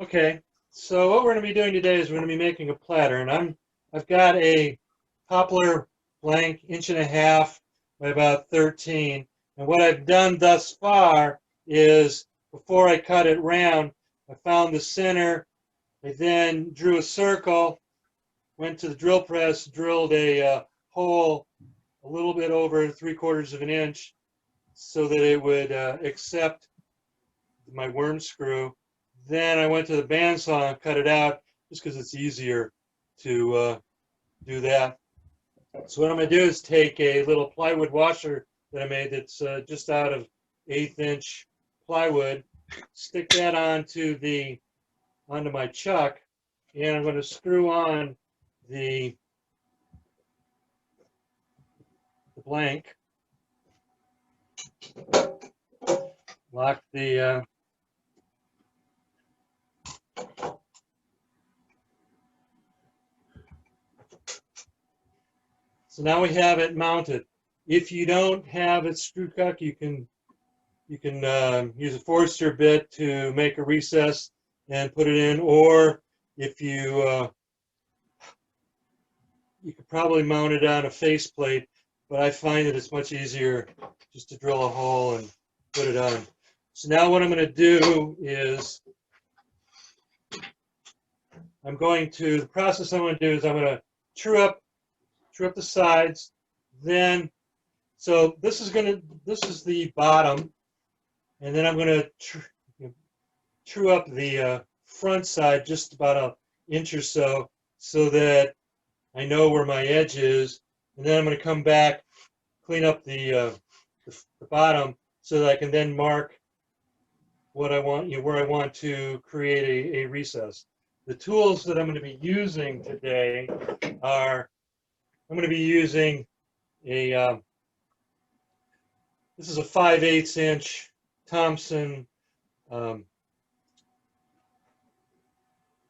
Okay, so what we're going to be doing today is we're going to be making a platter, and I've got a poplar blank 1.5" by about 13, and what I've done thus far is before I cut it round, I found the center. I then drew a circle, went to the drill press, drilled a hole a little bit over 3/4 of an inch so that it would accept my worm screw. Then I went to the bandsaw and cut it out just because it's easier to do that. So what I'm going to do is take a little plywood washer that I made that's just out of 1/8 inch plywood, stick that onto my chuck, and I'm going to screw on the blank, lock the so now we have it mounted. If you don't have it screw cuck, you can use a Forster bit to make a recess and put it in, or if you could probably mount it on a faceplate, but I find that it's much easier just to drill a hole and put it on. So now what I'm going to do is the process I'm going to do is I'm going to true up the sides, then so this is the bottom, and then I'm going to true up the front side just about an inch or so that I know where my edge is, and then I'm going to come back, clean up the bottom so that I can then mark what I want, where I want to create a recess. The tools that I'm going to be using today are, I'm going to be using this is a 5/8 inch Thompson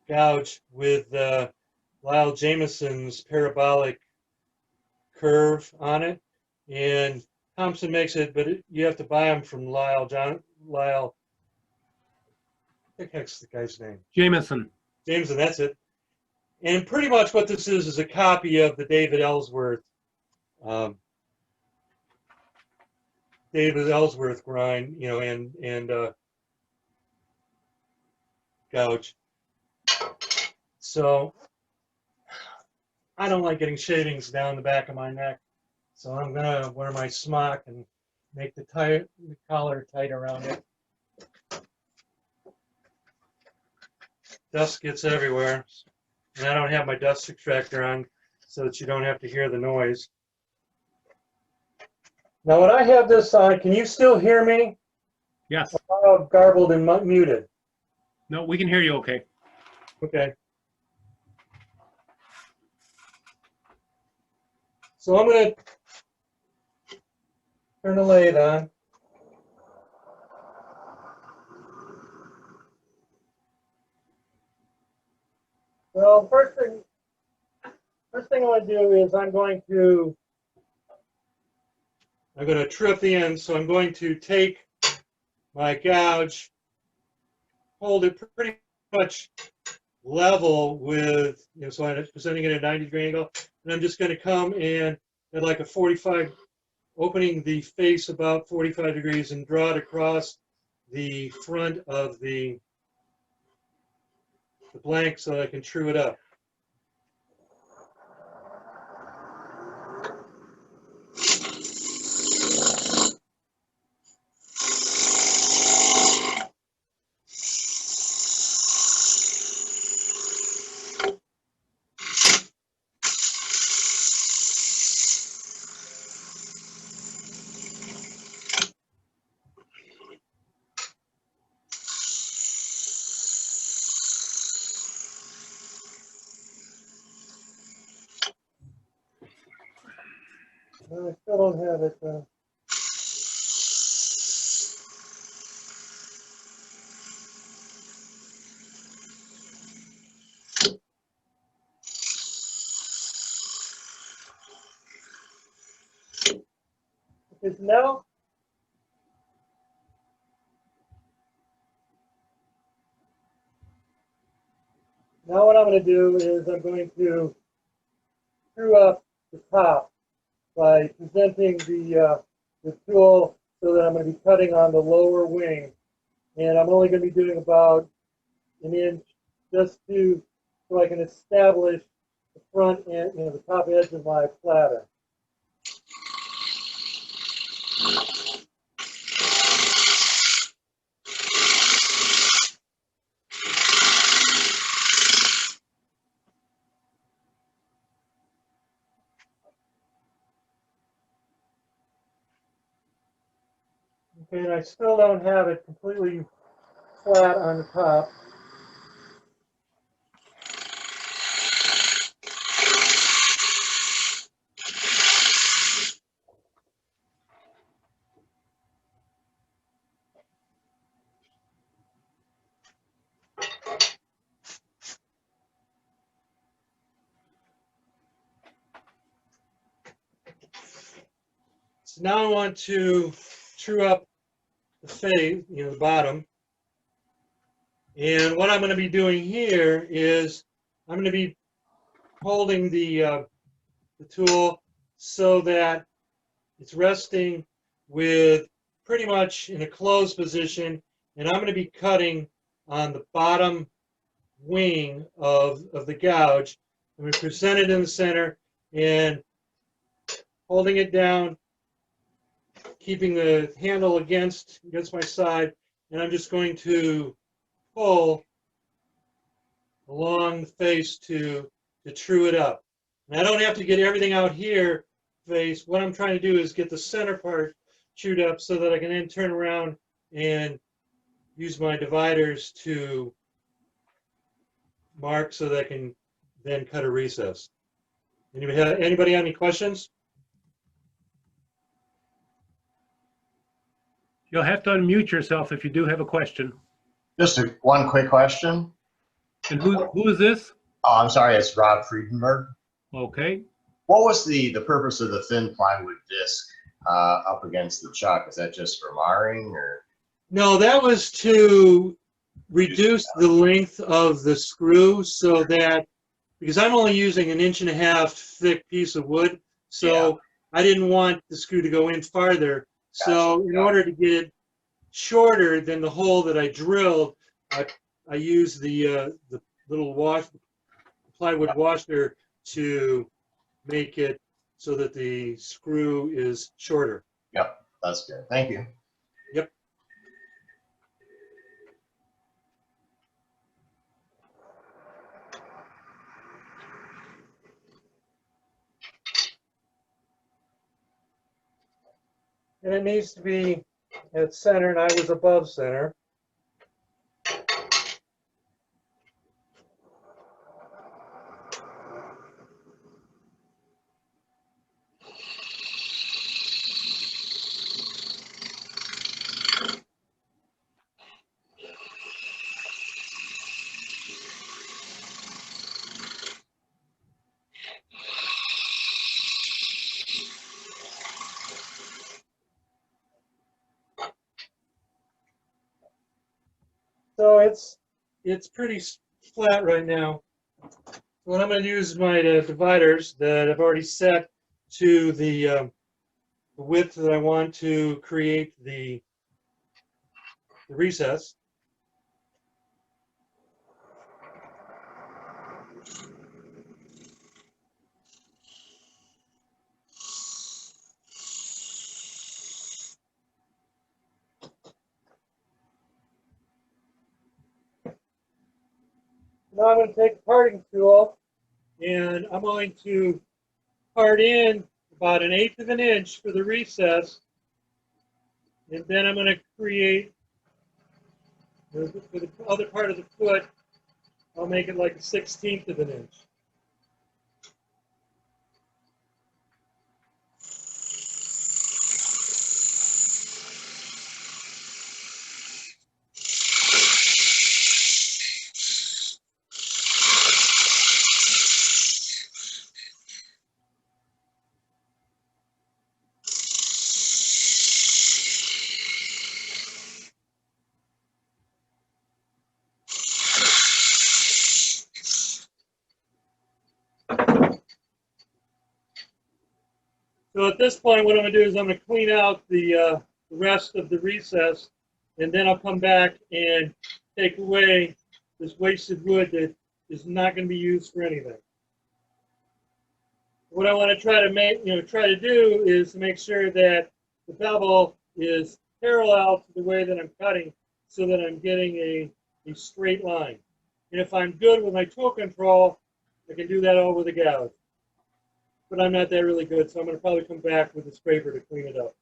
gouge with Lyle Jamieson's parabolic curve on it, and Thompson makes it, but you have to buy them from Lyle. What the heck's the guy's name? Jamieson. Jameson, that's it. And pretty much what this is a copy of the David Ellsworth grind, and gouge. So I don't like getting shavings down the back of my neck, so I'm gonna wear my smock and make the collar tight around it. Dust gets everywhere, and I don't have my dust extractor on so that you don't have to hear the noise. Now, when I have this on, can you still hear me? Yes. I'm garbled and muted. No, we can hear you okay. Okay. So I'm going to turn the lathe on. Well, first thing I want to do is I'm going to true up the end. So I'm going to take my gouge, hold it pretty much level with, so I'm presenting it at a 90-degree angle, and I'm just going to come in at like a 45, opening the face about 45 degrees and draw it across the front of the blank so that I can true it up. I still don't have it. Because now, Now what I'm going to do is I'm going to screw up the top by presenting the tool so that I'm going to be cutting on the lower wing. And I'm only going to be doing about an inch just so I can establish the front end, the top edge of my platter. Okay, and I still don't have it completely flat on the top. So now I want to true up the face, the bottom. And what I'm going to be doing here is I'm going to be holding the tool so that it's resting with pretty much in a closed position, and I'm going to be cutting on the bottom wing of the gouge. I'm going to present it in the center and holding it down, keeping the handle against my side, and I'm just going to pull along the face to true it up. And I don't have to get everything out here face. What I'm trying to do is get the center part chewed up so that I can then turn around and use my dividers to mark so that I can then cut a recess. Anybody have any questions? You'll have to unmute yourself if you do have a question. Just one quick question. And who is this? Oh, I'm sorry, it's Rob Friedenberg. Okay. What was the purpose of the thin plywood disc up against the chuck? Is that just for marring, or? No, that was to reduce the length of the screw so that, because I'm only using an 1.5 inch thick piece of wood, so I didn't want the screw to go in farther. So in order to get it shorter than the hole that I drilled, I used the little plywood washer to make it so that the screw is shorter. Yep, that's good. Thank you. Yep. And it needs to be at center, and I was above center. So it's pretty flat right now. What I'm going to use is my dividers that I've already set to the width that I want to create the recess. Now I'm going to take the parting tool and I'm going to part in about 1/8 of an inch for the recess, and then I'm going to create for the other part of the foot. I'll make it like 1/16 of an inch. So at this point, what I'm going to do is I'm going to clean out the rest of the recess, and then I'll come back and take away this wasted wood that is not going to be used for anything. What I want to try to do is to make sure that the bevel is parallel to the way that I'm cutting, so that I'm getting a straight line. And if I'm good with my tool control, I can do that all with a gouge. But I'm not that really good, so I'm going to probably come back with a scraper to clean it up.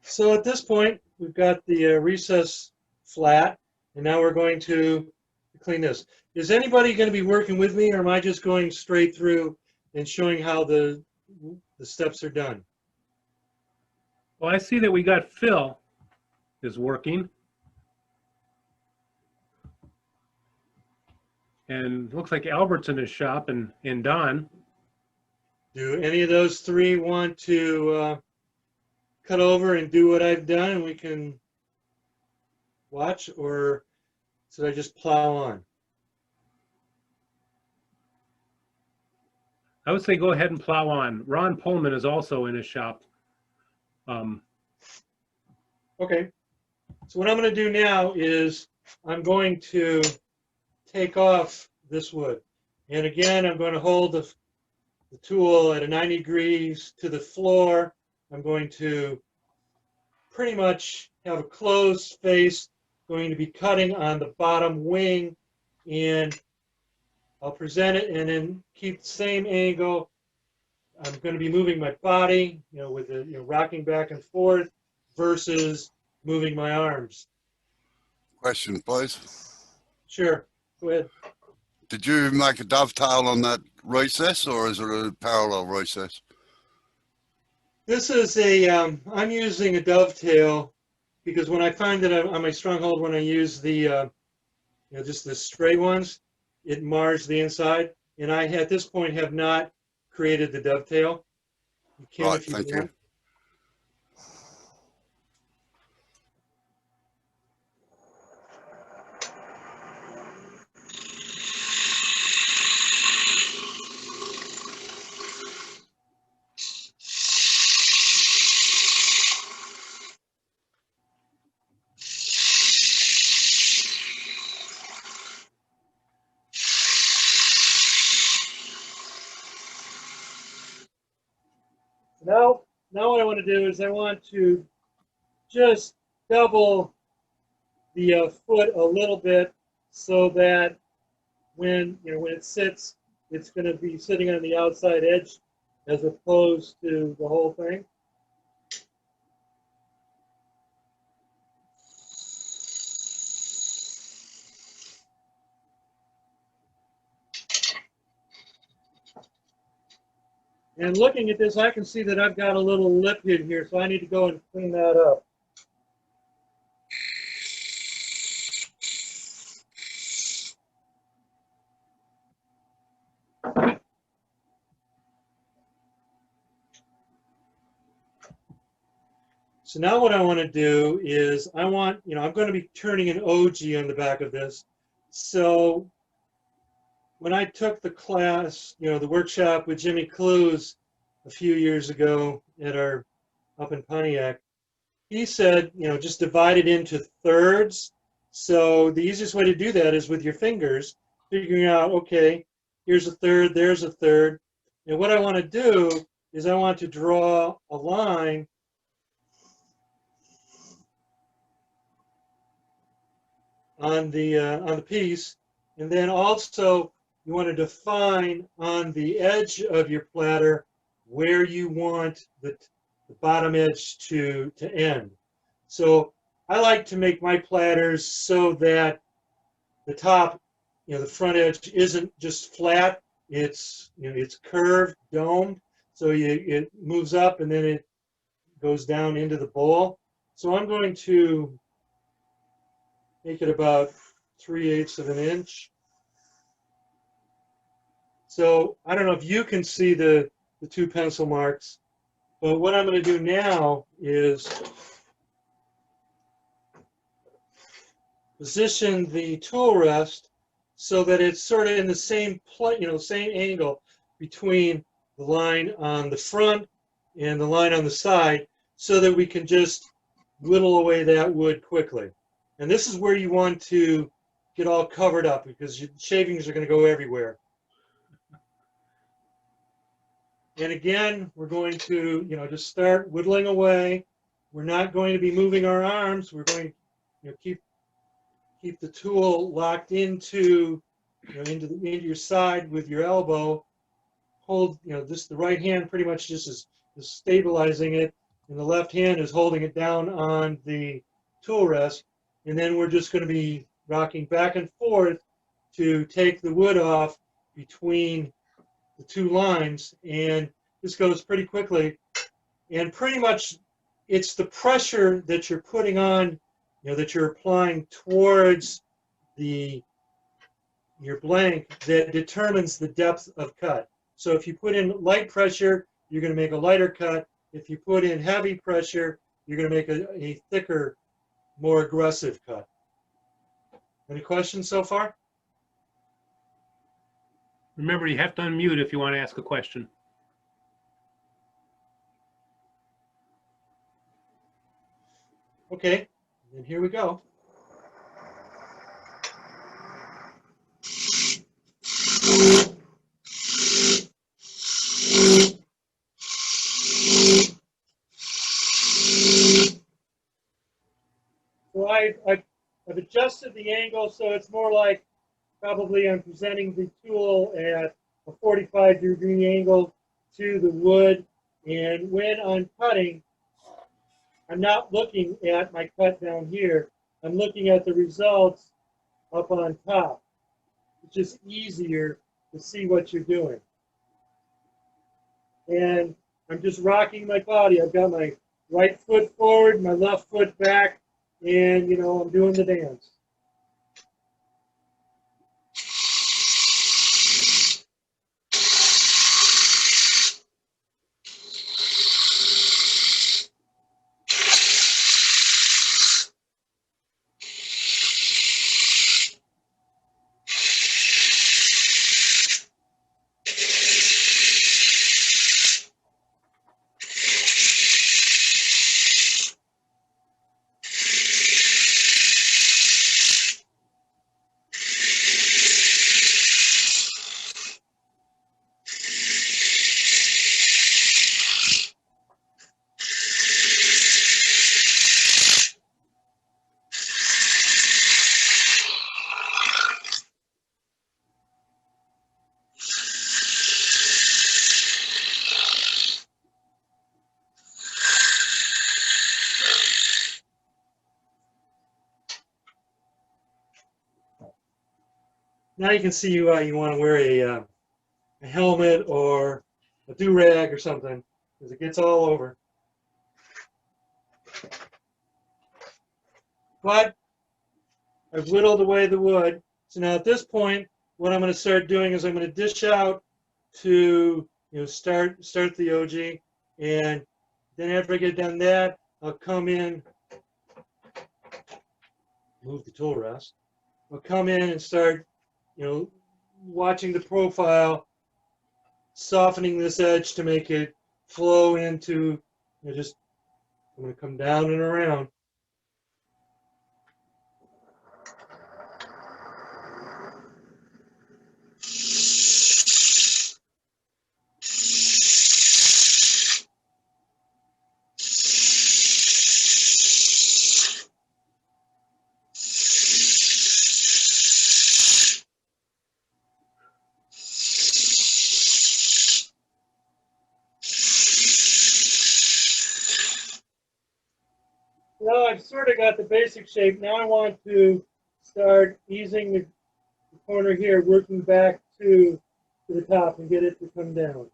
So at this point, we've got the recess flat, and now we're going to clean this. Is anybody going to be working with me, or am I just going straight through and showing how the steps are done? Well, I see that we got Phil is working. And looks like Albert's in his shop and Don. Do any of those three want to cut over and do what I've done, and we can watch, or should I just plow on? I would say go ahead and plow on. Ron Pullman is also in his shop. Okay. So what I'm going to do now is I'm going to take off this wood. And again, I'm going to hold the tool at a 90 degrees to the floor. I'm going to pretty much have a closed face, going to be cutting on the bottom wing, and I'll present it and then keep the same angle. I'm going to be moving my body, with the, rocking back and forth versus moving my arms. Question, please. Sure, go ahead. Did you make a dovetail on that recess, or is it a parallel recess? This is I'm using a dovetail because when I find that on my stronghold, when I use the, just the straight ones, it mars the inside. And I, at this point, have not created the dovetail. You can Right, if you thank want. you. Now what I want to do is I want to just double the foot a little bit so that when it sits, it's going to be sitting on the outside edge as opposed to the whole thing. And looking at this, I can see that I've got a little lip hit here, so I need to go and clean that up. So now what I want to do is I'm going to be turning an OG on the back of this. So when I took the class, the workshop with Jimmy Clues a few years ago up in Pontiac, he said, just divide it into thirds. So the easiest way to do that is with your fingers, figuring out, okay, here's a third, there's a third. And what I want to do is I want to draw a line on the piece And then also you want to define on the edge of your platter where you want the bottom edge to end. So I like to make my platters so that the top, the front edge isn't just flat. It's, it's curved, domed. So it moves up and then it goes down into the bowl. So I'm going to make it about 3/8 of an inch. So I don't know if you can see the two pencil marks, but what I'm going to do now is position the tool rest so that it's sort of in the same same angle between the line on the front and the line on the side, so that we can just whittle away that wood quickly. And this is where you want to get all covered up, because your shavings are going to go everywhere. And again, we're going to, just start whittling away. We're not going to be moving our arms. We're going to, keep the tool locked into, into your side with your elbow. Hold, just the right hand pretty much just is stabilizing it, and the left hand is holding it down on the tool rest. And then we're just going to be rocking back and forth to take the wood off between the two lines, and this goes pretty quickly. And pretty much it's the pressure that you're putting on, that you're applying towards your blank, that determines the depth of cut. So if you put in light pressure, you're going to make a lighter cut. If you put in heavy pressure, you're going to make a thicker, more aggressive cut. Any questions so far? Remember, you have to unmute if you want to ask a question. Okay, and here we go. So I've adjusted the angle so it's more like, probably I'm presenting the tool at a 45-degree angle to the wood. And when I'm cutting, I'm not looking at my cut down here. I'm looking at the results up on top. It's just easier to see what you're doing. And I'm just rocking my body. I've got my right foot forward, my left foot back, and, I'm doing the dance. Now you can see why you want to wear a helmet or a do-rag or something, because it gets all over. But I've whittled away the wood. So now at this point, what I'm going to start doing is I'm going to dish out to start the OG, and then after I get done that, I'll come in, move the tool rest. I'll come in and start watching the profile, softening this edge to make it flow into, just, I'm going to come down and around. I've sort of got the basic shape. Now I want to start easing the corner here, working back to the top and get it to come down.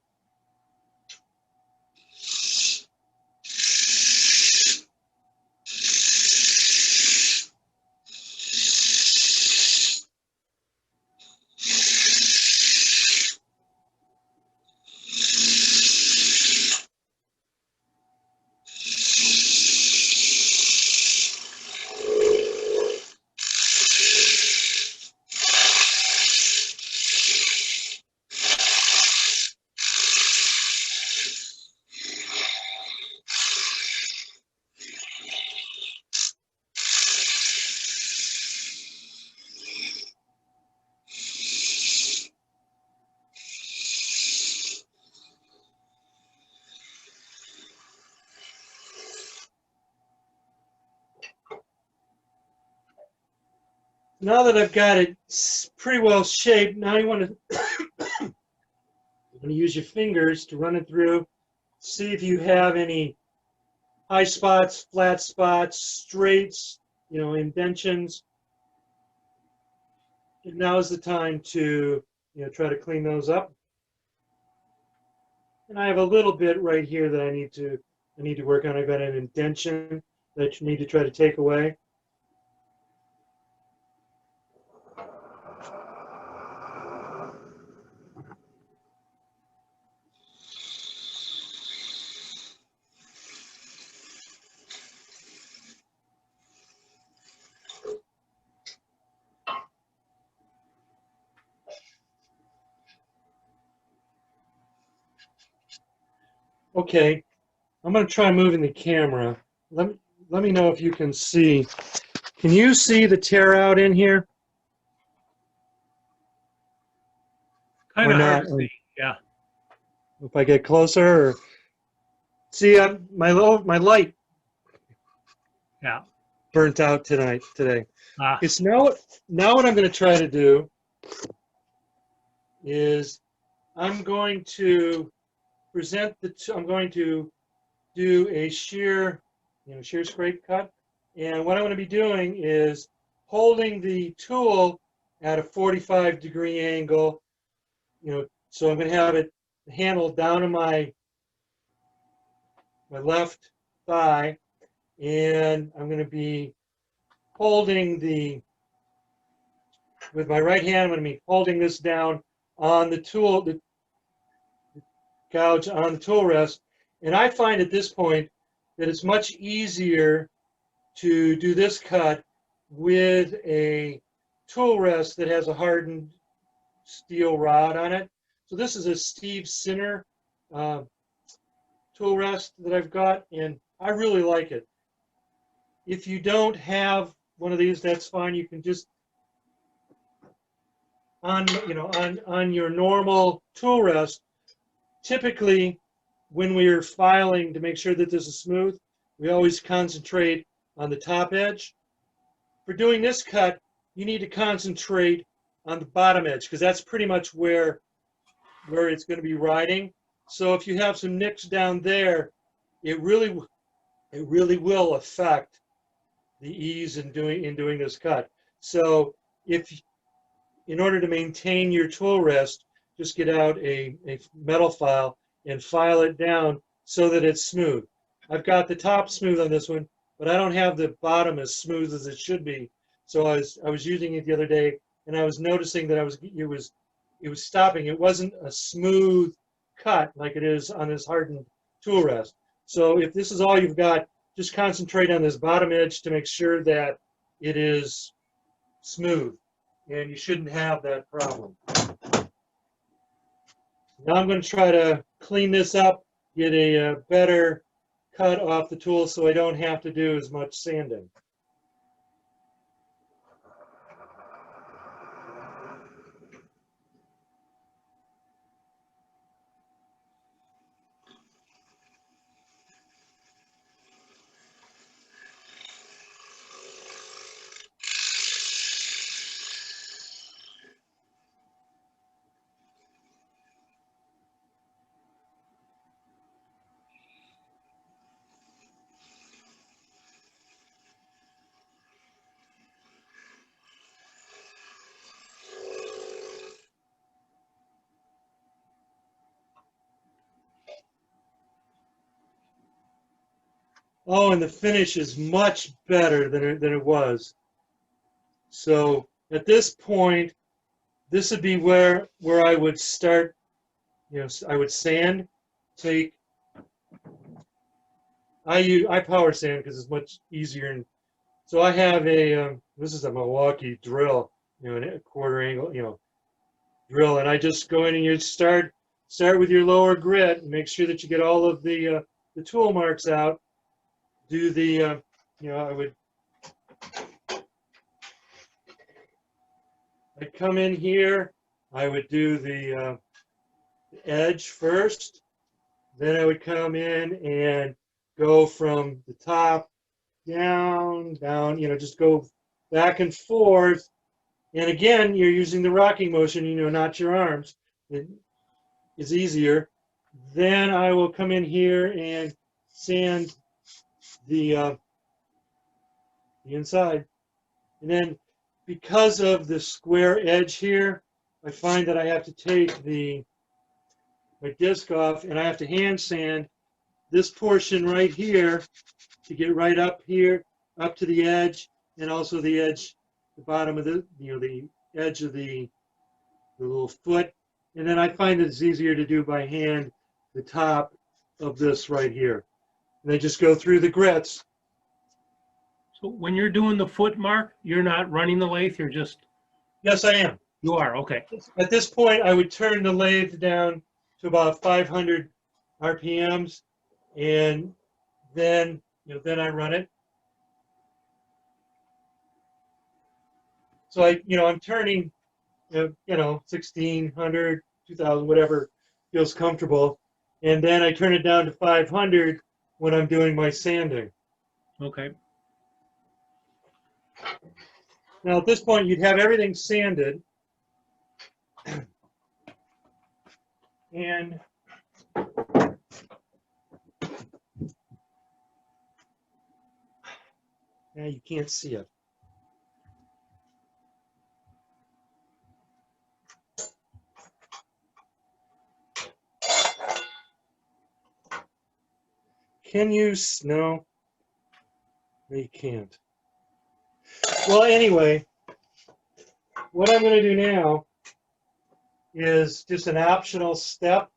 Now that I've got it pretty well shaped, now you want to use your fingers to run it through, see if you have any high spots, flat spots, straights, indentions. And now is the time to try to clean those up. And I have a little bit right here that I need to work on. I've got an indentation that you need to try to take away. Okay, I'm going to try moving the camera. Let me know if you can see. Can you see the tear out in here? Kind of Or hard not? to see. Yeah. If I get closer, or see, my light Yeah. burnt out today. Ah. It's now what I'm going to try to do is I'm going to I'm going to do a shear scrape cut, and what I'm going to be doing is holding the tool at a 45-degree angle. So I'm going to have it handle down to my left thigh, and I'm going to be holding with my right hand, I'm going to be holding this down on the tool, the gouge on the tool rest. And I find at this point that it's much easier to do this cut with a tool rest that has a hardened steel rod on it. So this is a Steve Sinner tool rest that I've got, and I really like it. If you don't have one of these, that's fine. You can just on your normal tool rest. Typically, when we're filing to make sure that this is smooth, we always concentrate on the top edge. For doing this cut, you need to concentrate on the bottom edge because that's pretty much where it's going to be riding. So if you have some nicks down there, it really will affect the ease in doing this cut. So in order to maintain your tool rest, just get out a metal file and file it down so that it's smooth. I've got the top smooth on this one, but I don't have the bottom as smooth as it should be. So I was using it the other day, and I was noticing that it was stopping. It wasn't a smooth cut like it is on this hardened tool rest. So if this is all you've got, just concentrate on this bottom edge to make sure that it is smooth, and you shouldn't have that problem. Now I'm going to try to clean this up, get a better cut off the tool so I don't have to do as much sanding. Oh, and the finish is much better than it was. So at this point, this would be where I would start. You know, I would sand. Take. I power sand because it's much easier. And so I have a. This is a Milwaukee drill. You know, a quarter angle. You know, drill, and I just go in and you start with your lower grit and make sure that you get all of the tool marks out. Do the. You know, I'd come in here. I would do the edge first. Then I would come in and go from the top down, you know, just go back and forth. And again, you're using the rocking motion, you know, not your arms. It is easier. Then I will come in here and sand the inside. And then because of the square edge here, I find that I have to take my disc off and I have to hand sand this portion right here to get right up here, up to the edge, and also the edge, the bottom of the, you know, the edge of the little foot. And then I find that it's easier to do by hand the top of this right here. And I just go through the grits. So when you're doing the foot mark, you're not running the lathe, you're just, Yes, I am. you are, okay. At this point, I would turn the lathe down to about 500 RPMs, and then, you know, then I run it. So I'm turning, you know, 1600, 2000, whatever feels comfortable, and then I turn it down to 500 when I'm doing my sanding. Okay. Now at this point, you'd have everything sanded, and now you can't see it. Can you? No, you can't. Well, anyway, what I'm going to do now is just an optional step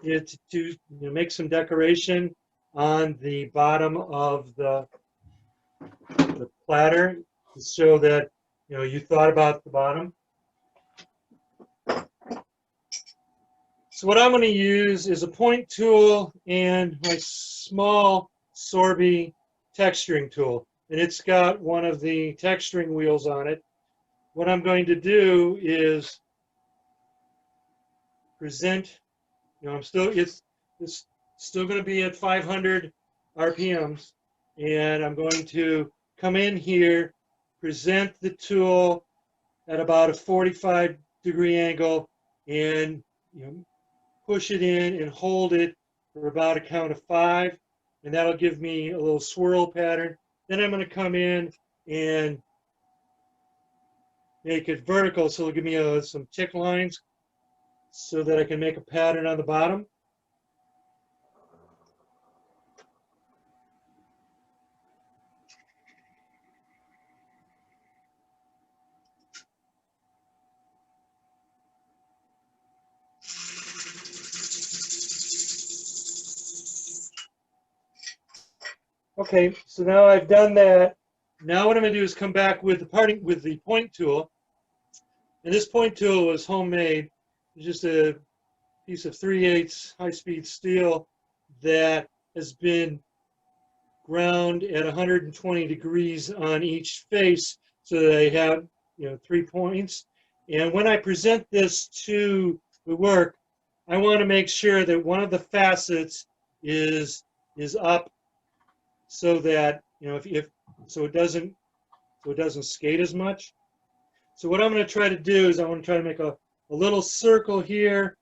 to make some decoration on the bottom of the platter to show that you thought about the bottom. So what I'm going to use is a point tool and my small Sorby texturing tool, and it's got one of the texturing wheels on it. What I'm going to do is present, it's still going to be at 500 RPMs, and I'm going to come in here, present the tool at about a 45-degree angle, and push it in and hold it for about a count of 5, and that'll give me a little swirl pattern. Then I'm going to come in and make it vertical, so it'll give me some tick lines so that I can make a pattern on the bottom. Okay, so now I've done that. Now what I'm going to do is come back with the point tool. And this point tool was homemade. It's just a piece of 3/8 high-speed steel that has been ground at 120 degrees on each face, so that I have 3 points. And when I present this to the work, I want to make sure that one of the facets is up, so that so it doesn't skate as much. So what I'm going to try to do is I want to try to make a little circle here,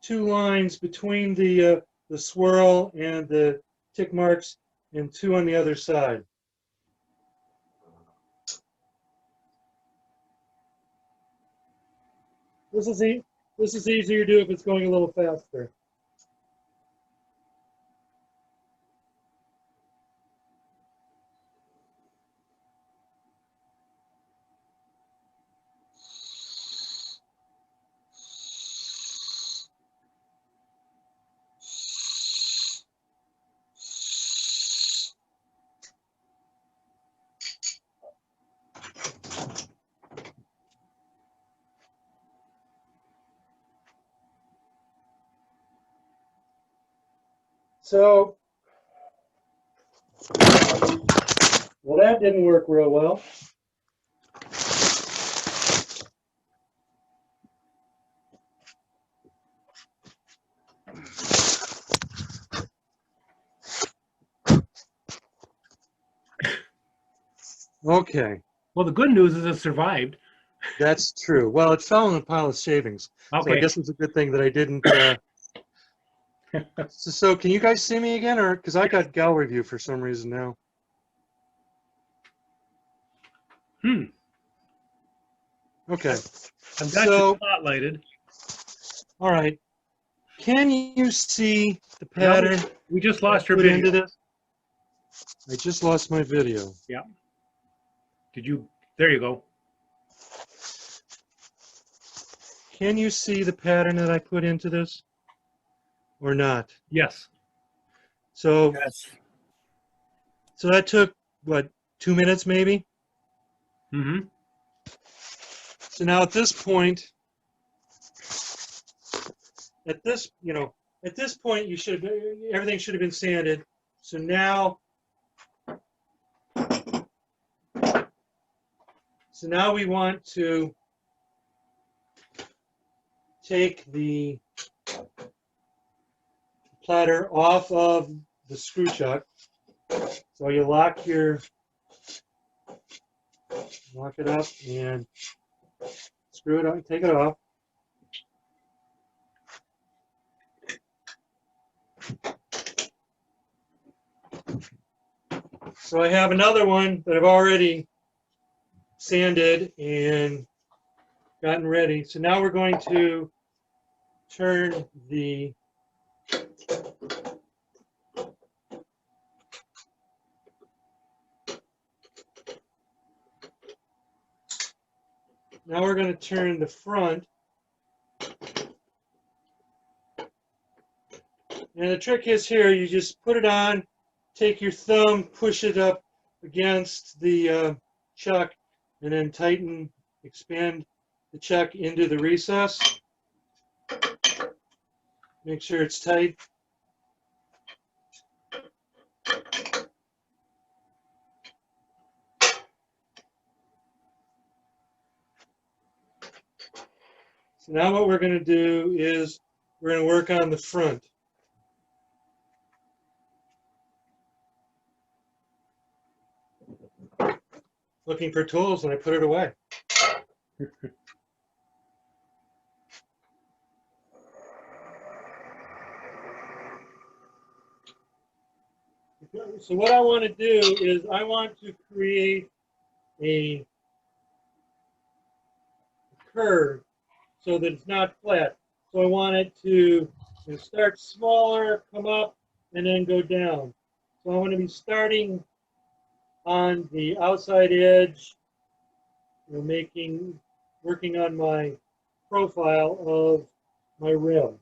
2 lines between the swirl and the tick marks, and 2 on the other side. This is easier to do if it's going a little faster. So, well, that didn't work real well. Okay, Well, the good news is it survived. that's true. Well, it fell in a pile of shavings, so I Okay. guess it's a good thing that I didn't. So can you guys see me again, or because I got gallery view for some reason now? Hmm. Okay. I've got So, you spotlighted. all right. Can you see the No, pattern we just I lost your put into video. this? I just lost my video. Yeah. Did you? There you go. Can you see the pattern that I put into this, or not? Yes. So, Yes. so that took what, 2 minutes maybe? Mm-hmm. So now at this point, at this point, everything should have been sanded. So now we want to take the platter off of the screw chuck. So you lock it up and screw it up, take it off. So I have another one that I've already sanded and gotten ready. So now we're going to turn the front. And the trick is here, you just put it on, take your thumb, push it up against the chuck, and then tighten, expand the chuck into the recess. Make sure it's tight. So now what we're going to do is we're going to work on the front. Looking for tools and I put it away. So what I want to do is I want to create a curve so that it's not flat. So I want it to start smaller, come up, and then go down. So I'm going to be starting on the outside edge, working on my profile of my rim.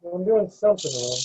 Well, I'm doing something wrong.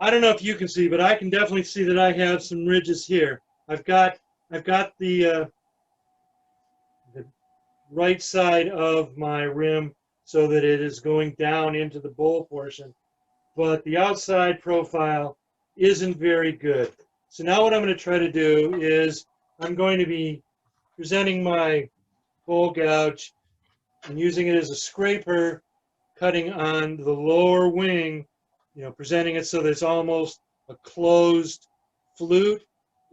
I don't know if you can see, but I can definitely see that I have some ridges here. I've got the right side of my rim so that it is going down into the bowl portion, but the outside profile isn't very good. So now what I'm going to try to do is I'm going to be presenting my bowl gouge and using it as a scraper, cutting on the lower wing, presenting it so that it's almost a closed flute,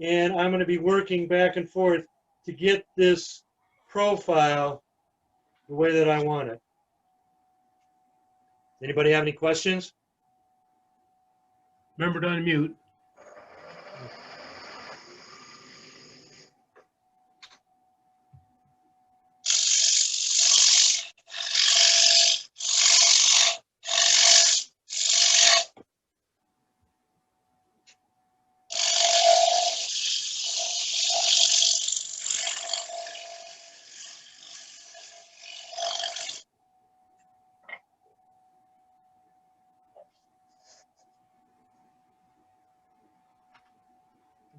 and I'm going to be working back and forth to get this profile the way that I want it. Anybody have any questions? Remember to unmute.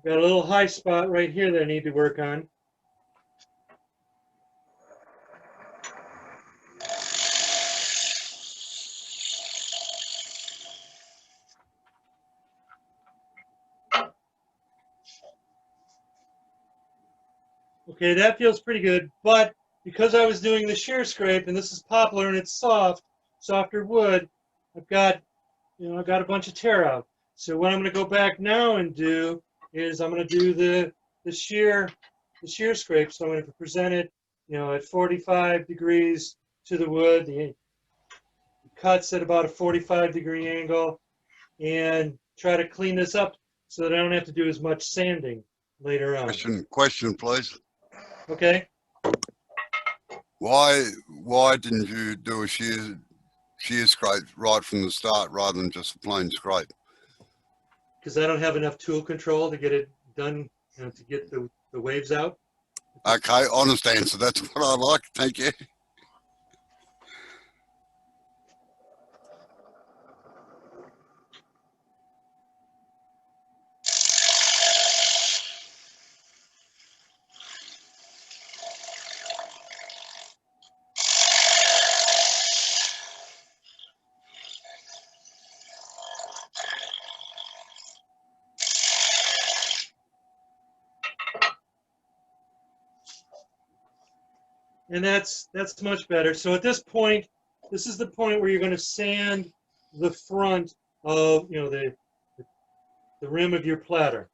Got a little high spot right here that I need to work on. Okay, that feels pretty good, but because I was doing the shear scrape, and this is poplar and it's soft, softer wood, I've got, I've got a bunch of tear out. So what I'm going to go back now and do is I'm going to do the shear scrape. So I'm going to present it, at 45 degrees to the wood. The cuts at about a 45-degree angle, and try to clean this up so that I don't have to do as much sanding later on. Question, please. Okay. Why didn't you do a shear scrape right from the start rather than just a plain scrape? Because I don't have enough tool control to get it done, to get the waves out. Okay, honest answer. That's what I like. Thank you. And that's much better. So at this point, this is the point where you're going to sand the front of the rim of your platter.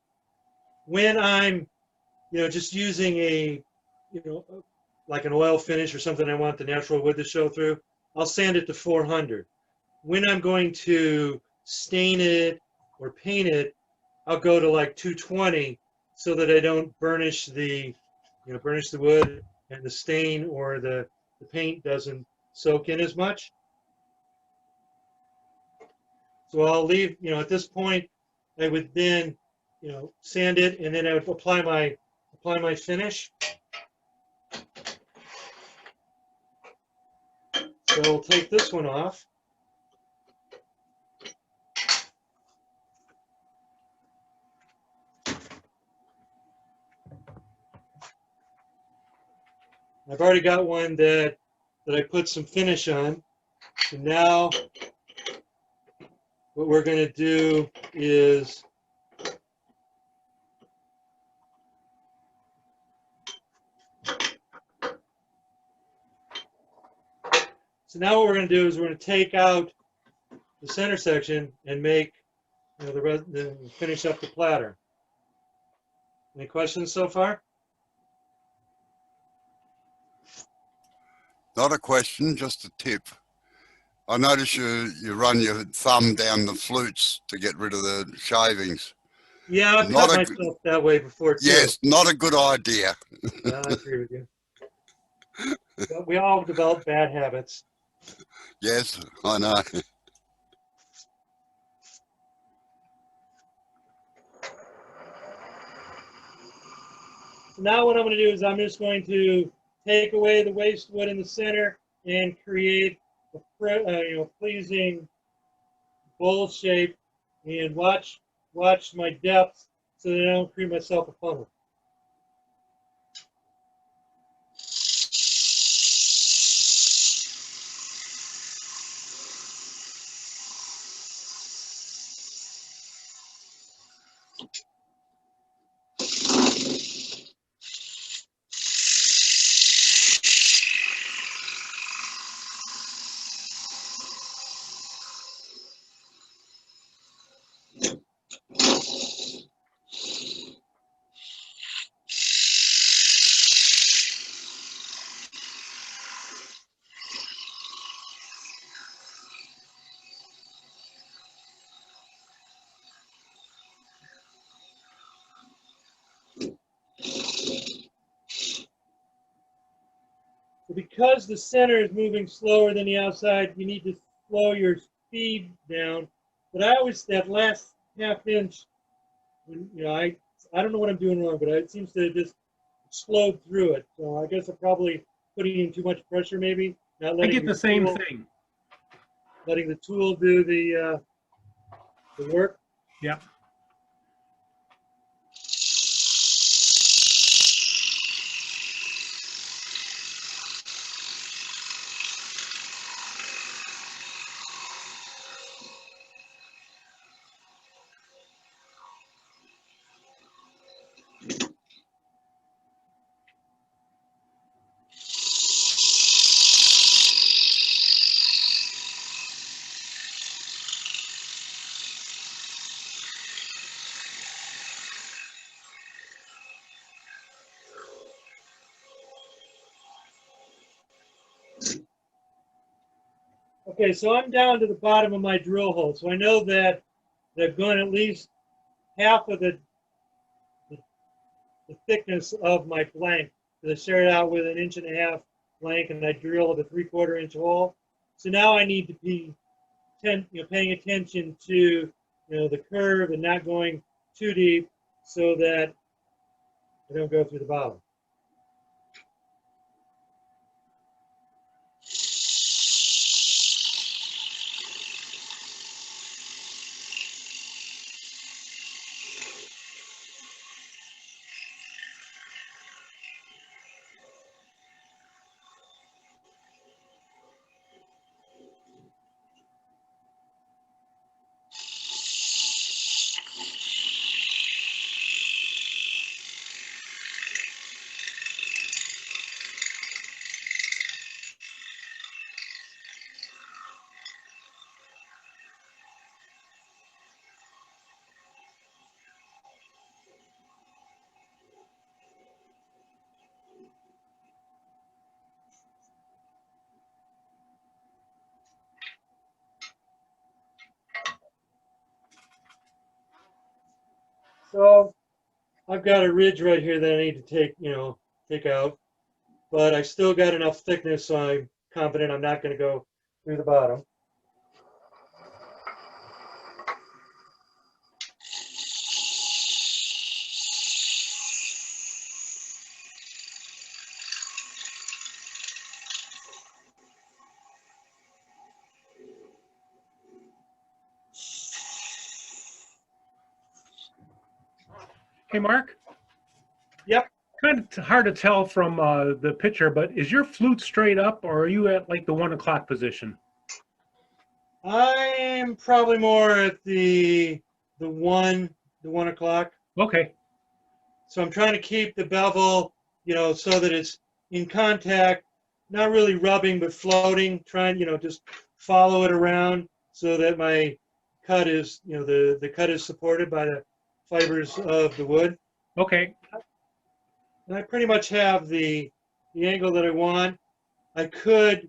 When I'm just using a like an oil finish or something, I want the natural wood to show through, I'll sand it to 400. When I'm going to stain it or paint it, I'll go to like 220 so that I don't burnish the wood, and the stain or the paint doesn't soak in as much. So I'll leave, at this point, I would then, sand it, and then I would apply my finish. So I'll take this one off. I've already got one that I put some finish on. So now what we're going to do is we're going to take out the center section and make the rest, finish up the platter. Any questions so far? Not a question, just a tip. I notice you run your thumb down the flutes to get rid of the shavings. Yeah, I've cut myself that way before too. Yes, not a good idea. Yeah, I agree with you. But we all develop bad habits. Yes, I know. So now what I'm going to do is I'm just going to take away the waste wood in the center and create a pleasing bowl shape, and watch my depth so that I don't create myself a funnel. because the center is moving slower than the outside, you need to slow your speed down. But I always, that last half inch, when, you know, I don't know what I'm doing wrong, but it seems to just explode through it. So I guess I'm probably putting in too much pressure, maybe. Not I letting get the same tool, thing. letting the tool do the work. Yeah. Okay, so I'm down to the bottom of my drill hole. So I know that they've gone at least half of the thickness of my blank. I started out with an 1.5 inch blank, and I drilled a 3/4 inch hole. So now I need to be paying attention to the curve and not going too deep, so that I don't go through the bottom. So I've got a ridge right here that I need to take out, but I still got enough thickness, so I'm confident I'm not going to go through the bottom. Hey, Mark. Yep. Kind of hard to tell from the picture, but is your flute straight up, or are you at like the 1 o'clock position? I'm probably more at the 1 o'clock. Okay. So I'm trying to keep the bevel, so that it's in contact, not really rubbing, but floating, trying, just follow it around so that my cut is, the cut is supported by the fibers of the wood. Okay. And I pretty much have the angle that I want. I could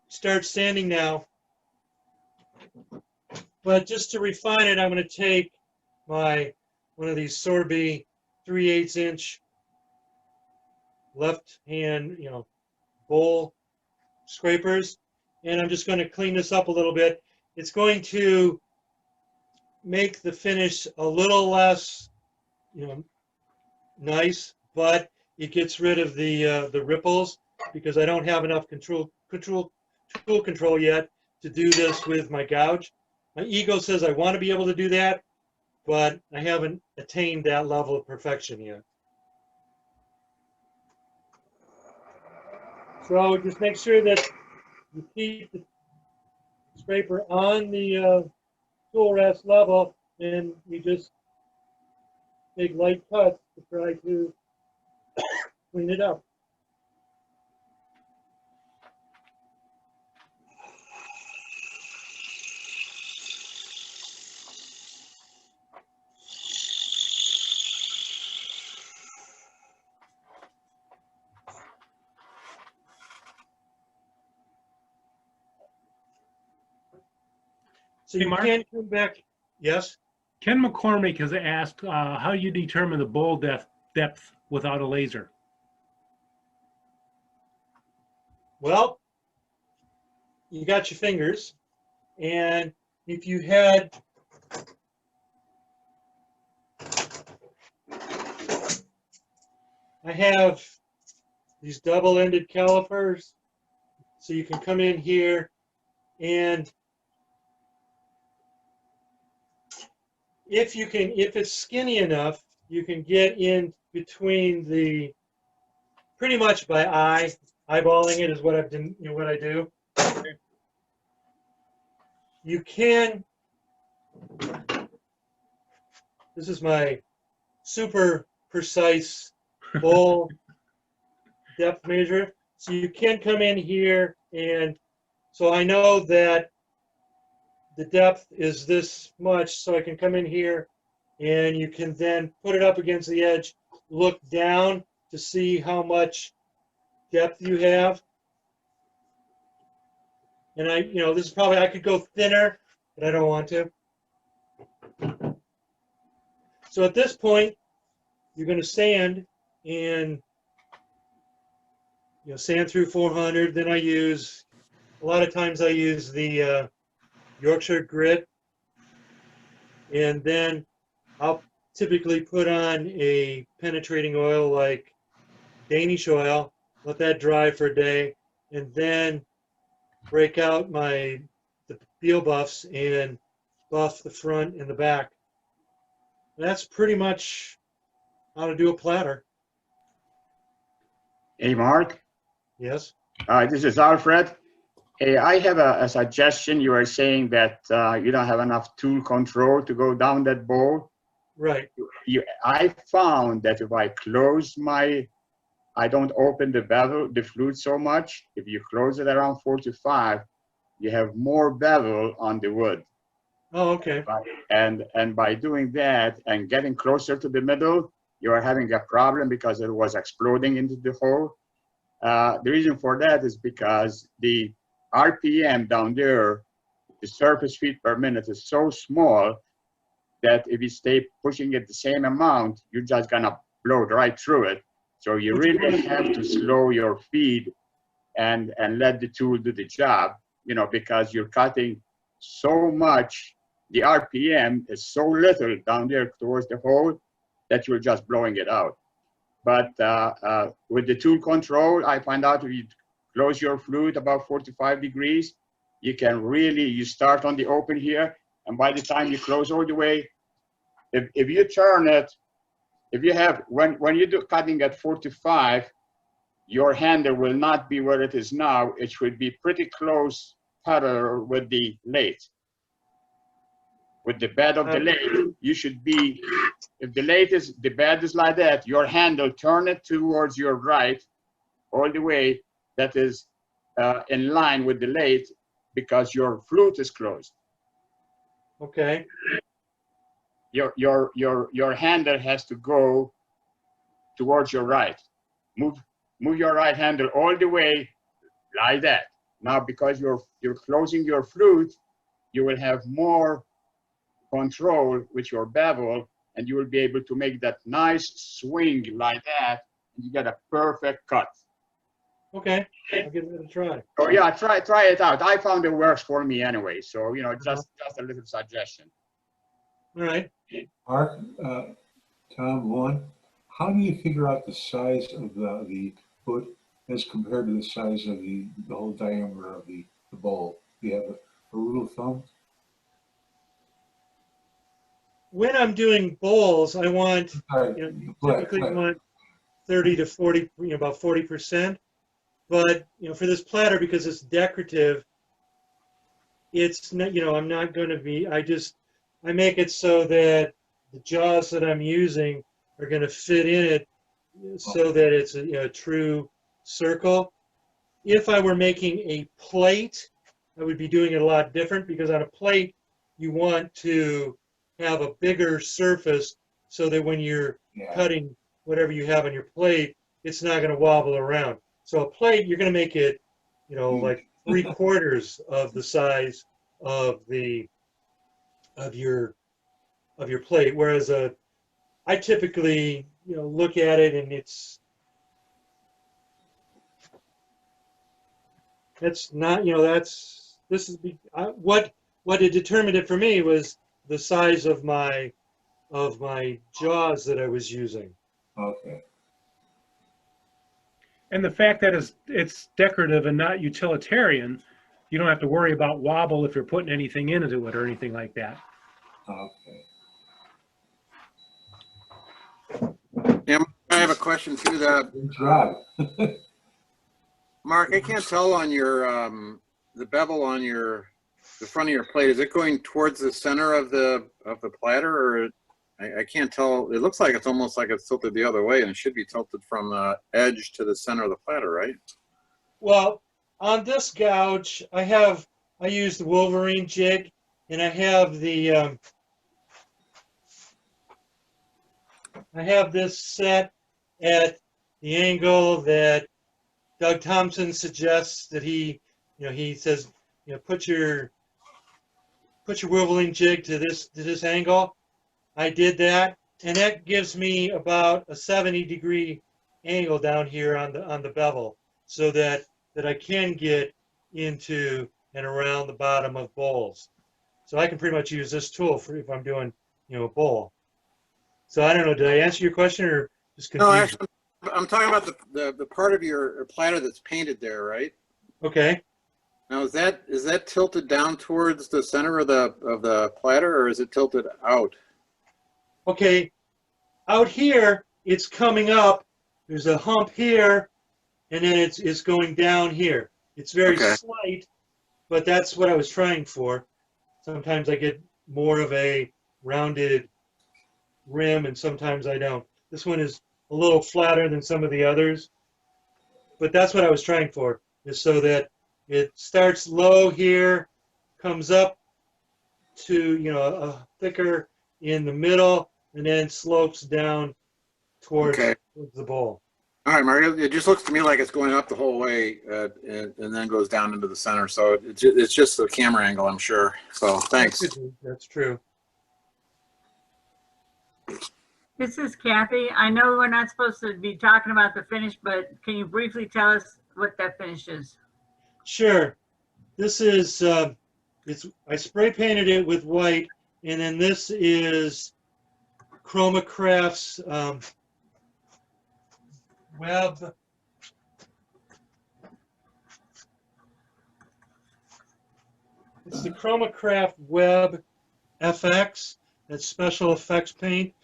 start sanding now, but just to refine it, I'm going to take one of these Sorby 3/8 inch left hand, bowl scrapers, and I'm just going to clean this up a little bit. It's going to make the finish a little less, nice, but it gets rid of the ripples, because I don't have enough tool control yet to do this with my gouge. My ego says I want to be able to do that, but I haven't attained that level of perfection yet. So just make sure that you keep the scraper on the tool rest level, and you just take light cuts to try to clean it up. So Hey, you Mark? can come back. Yes? Ken McCormick has asked how you determine the bowl depth without a laser. Well, you got your fingers, and if you had I have these double-ended calipers, so you can come in here and if it's skinny enough, you can get in between the, pretty much by eyeballing it is what I've done, what I do. You can, this is my super precise bowl depth measure. So you can come in here, and so I know that the depth is this much, so I can come in here and you can then put it up against the edge, look down to see how much depth you have. And this is probably, I could go thinner, but I don't want to. So at this point, you're going to sand, and sand through 400. Then a lot of times I use the Yorkshire grit, and then I'll typically put on a penetrating oil like Danish oil, let that dry for a day, and then break out the peel buffs and buff the front and the back. That's pretty much how to do a platter. Hey, Mark. Yes. This is Alfred. Hey, I have a suggestion. You are saying that you don't have enough tool control to go down that bowl. Right. I found that if I don't open the bevel, the flute so much. If you close it around 45, you have more bevel on the wood. Oh, okay. And by doing that and getting closer to the middle, you are having a problem because it was exploding into the hole. The reason for that is because the RPM down there, the surface feet per minute, is so small that if you stay pushing it the same amount, you're just gonna blow right through it. So you really have to slow your feed and let the tool do the job, because you're cutting so much. The RPM is so little down there towards the hole that you're just blowing it out. But with the tool control, I find out if you close your flute about 45 degrees, you start on the open here, and by the time you close all the way, if you turn it, when you do cutting at 45, your handle will not be where it is now. It should be pretty close parallel with the lathe. With the bed of the lathe, you should be, if the bed is like that, your handle, turn it towards your right all the way. That is in line with the lathe because your flute is closed. Okay. Your handle has to go towards your right. Move your right handle all the way like that. Now, because you're closing your flute, you will have more control with your bevel, and you will be able to make that nice swing like that, and you get a perfect cut. Okay, I'll give it a try. Oh yeah, try it out. I found it works for me anyway. So just a little suggestion. All right. Mark, Tom, one, how do you figure out the size of the foot as compared to the size of the whole diameter of the bowl? Do you have a rule of thumb? When I'm doing bowls, I want, typically you want 30 to 40, about 40%. But, for this platter, because it's decorative, it's not, I'm not going to be, I make it so that the jaws that I'm using are going to fit in it so that it's a true circle. If I were making a plate, I would be doing it a lot different, because on a plate, you want to have a bigger surface so that when you're cutting whatever you have on your plate, it's not going to wobble around. So a plate, you're going to make it, like 3/4 of the size of your plate. Whereas I typically, look at it and That's not, this is, what had determined it for me was the size of my jaws that I was using. Okay. And the fact that it's decorative and not utilitarian, you don't have to worry about wobble if you're putting anything into it or anything like that. Okay. Yeah, I have a question too. Good job. Mark, I can't tell on your the bevel on the front of your plate. Is it going towards the center of the platter, or I can't tell. It looks like it's almost like it's tilted the other way, and it should be tilted from the edge to the center of the platter, right? Well, on this gouge, I use the Wolverine jig, and I have this set at the angle that Doug Thompson suggests that he says, put your Wolverine jig to this angle. I did that, and that gives me about a 70-degree angle down here on the bevel, so that I can get into and around the bottom of bowls. So I can pretty much use this tool for if I'm doing a bowl. So I don't know, did I answer your question or just No, confused? actually, I'm talking about the part of your platter that's painted there, right? Okay. Now, is that tilted down towards the center of the platter, or is it tilted out? Okay. Out here, it's coming up. There's a hump here, and then it's going down here. It's very Okay. slight, but that's what I was trying for. Sometimes I get more of a rounded rim, and sometimes I don't. This one is a little flatter than some of the others, but that's what I was trying for, is so that it starts low here, comes up to a thicker in the middle, and then slopes down towards Okay. the bowl. All right, Mark. It just looks to me like it's going up the whole way and then goes down into the center. So it's just the camera angle, I'm sure. So thanks. That's true. This is Kathy. I know we're not supposed to be talking about the finish, but can you briefly tell us what that finish is? Sure. This is I spray painted it with white, and then this is Chromacraft's web. It's the Chromacraft Web FX. That's special effects paint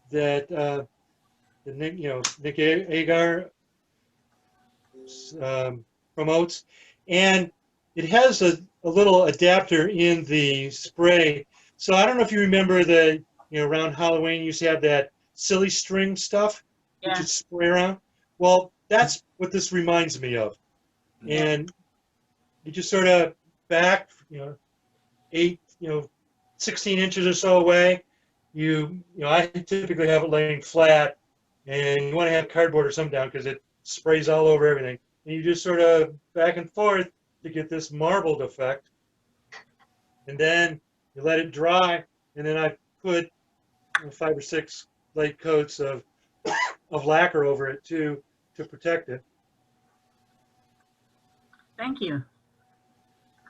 that Nick Agar promotes, and it has a little adapter in the spray. So I don't know if you remember around Halloween you used to have that silly string stuff that you'd spray around. Well, that's what this reminds me of. And you just sort of back, 16 inches or so away. I typically have it laying flat, and you want to have cardboard or something down because it sprays all over everything. And you just sort of back and forth to get this marbled effect. And then you let it dry, and then I put 5 or 6 light coats of lacquer over it to protect it. Thank you.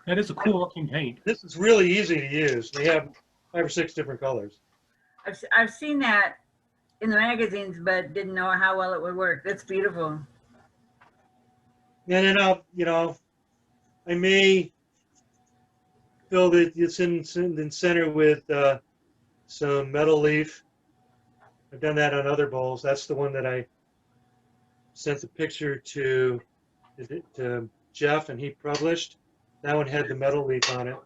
That is a cool looking paint. This is really easy to use. They have 5 or 6 different colors. I've seen that in the magazines, but didn't know how well it would work. That's beautiful. And then I may fill it's in center with some metal leaf. I've done that on other bowls. That's the one that I sent the picture to Jeff, and he published. That one had the metal leaf on it.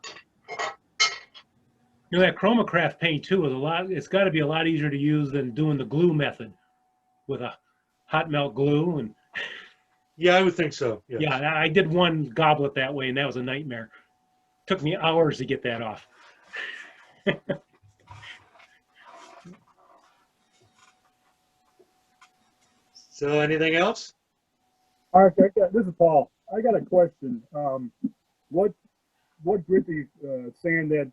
That Chromacraft paint too is it's got to be a lot easier to use than doing the glue method with a hot melt glue. And yeah, I would think so. Yes. Yeah, I did one goblet that way, and that was a nightmare. Took me hours to get that off. So anything else? Mark, this is Paul. I got a question. What grit do you sand that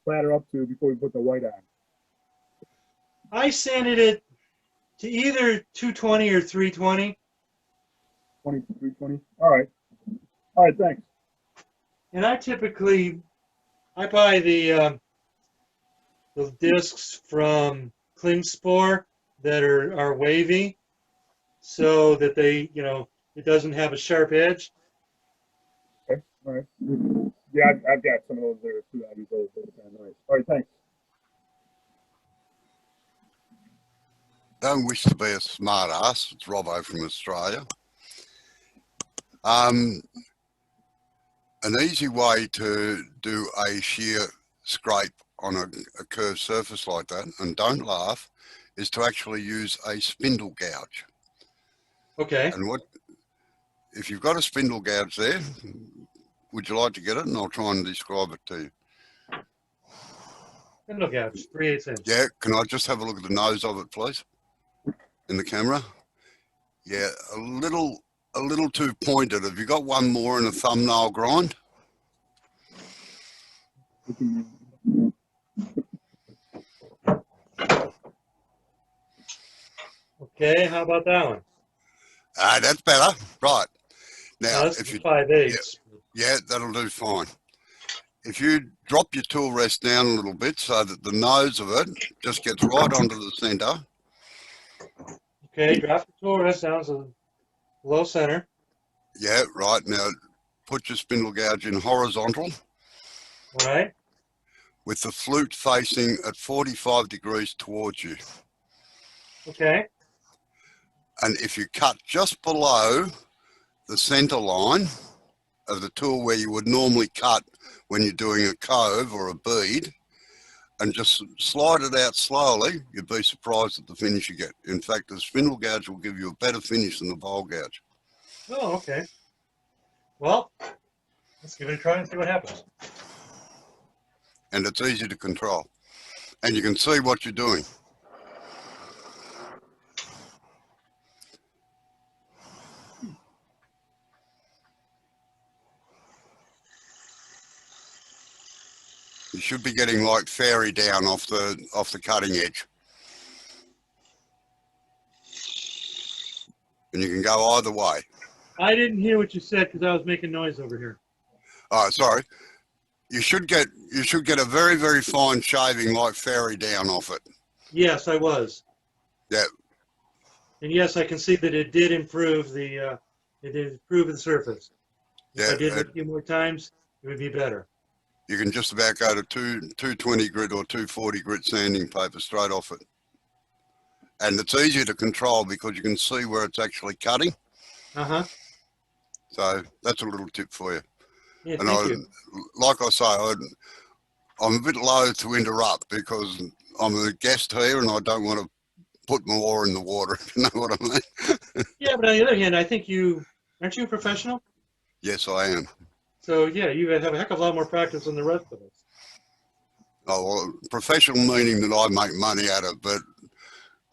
platter up to before you put the white on? I sanded it to either 220 or 320. 320? All right. All right, thanks. And I typically, I buy the discs from Klingspor that are wavy, so that they, you know, it doesn't have a sharp edge. Okay, all right. Yeah, I've got some of those there too. I use those. Those are kind of nice. All right, thanks. Don't wish to be a smart ass. It's Robbo from Australia. An easy way to do a shear scrape on a curved surface like that, and don't laugh, is to actually use a spindle gouge. Okay. And what, if you've got a spindle gouge there, would you like to get it? And I'll try and describe it to you. Spindle gouge, 3/8 inch. Yeah, can I just have a look at the nose of it, please? In the camera? Yeah, a little too pointed. Have you got one more in a thumbnail grind? Okay, how about that one? That's better. Right. Now, This if is you 5/8. yeah, that'll do fine. If you drop your tool rest down a little bit so that the nose of it just gets right onto the center. Okay, drop the tool rest down to low center. Yeah, right. Now, put your spindle gouge in horizontal All right. with the flute facing at 45 degrees towards you. Okay. And if you cut just below the center line of the tool where you would normally cut when you're doing a cove or a bead, and just slide it out slowly, you'd be surprised at the finish you get. In fact, the spindle gouge will give you a better finish than the bowl gouge. Oh, okay. Well, let's give it a try and see what happens. And it's easy to control. And you can see what you're doing. You should be getting like fairy down off the cutting edge. And you can go either way. I didn't hear what you said because I was making noise over here. Oh, sorry. You should get a very, very fine shaving like fairy down off it. Yes, I was. Yeah. And yes, I can see that it did improve the surface. If Yeah, I did it a few more times, it would be better. You can just about go to 220 grit or 240 grit sanding paper straight off it. And it's easier to control because you can see where it's actually cutting. Uh-huh. So that's a little tip for you. Yeah, And thank you. like I say, I'm a bit loath to interrupt because I'm a guest here and I don't want to put my oar in the water, if you know what I mean. Yeah, but on the other hand, I think aren't you a professional? Yes, I am. So yeah, you have a heck of a lot more practice than the rest of us. Oh, well, professional meaning that I make money at it, but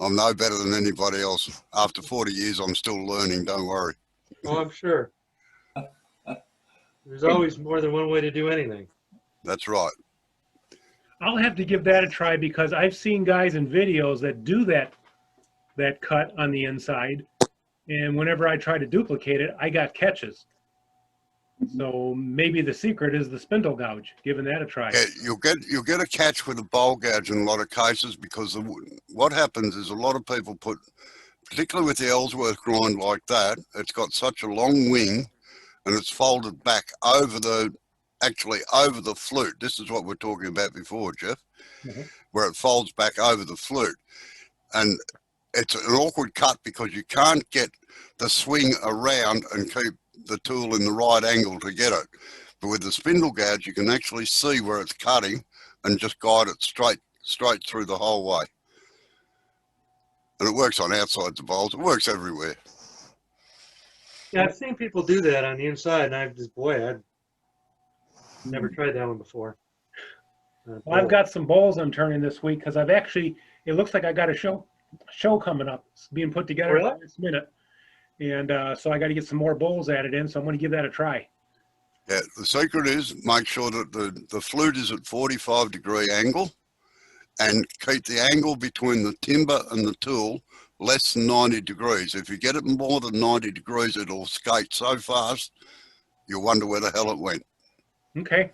I'm no better than anybody else. After 40 years, I'm still learning, don't worry. Oh, I'm sure. There's always more than one way to do anything. That's right. I'll have to give that a try because I've seen guys in videos that do that cut on the inside, and whenever I try to duplicate it, I got catches. So maybe the secret is the spindle gouge, giving that a try. Yeah, you'll get a catch with a bowl gouge in a lot of cases because what happens is a lot of people put, particularly with the Ellsworth grind like that, it's got such a long wing and it's folded back over the flute. This is what we're talking about before, Jeff, where it folds back over the flute. And it's an awkward cut because you can't get the swing around and keep the tool in the right angle to get it. But with the spindle gouge, you can actually see where it's cutting and just guide it straight through the whole way. And it works on outsides of bowls. It works everywhere. Yeah, I've seen people do that on the inside, and I've never tried that one before. Well, I've got some bowls I'm turning this week because it looks like I got a show coming up. It's being put together Really? this minute. And so I got to get some more bowls added in, so I'm going to give that a try. Yeah, the secret is make sure that the flute is at 45-degree angle and keep the angle between the timber and the tool less than 90 degrees. If you get it more than 90 degrees, it'll skate so fast, you'll wonder where the hell it went. Okay.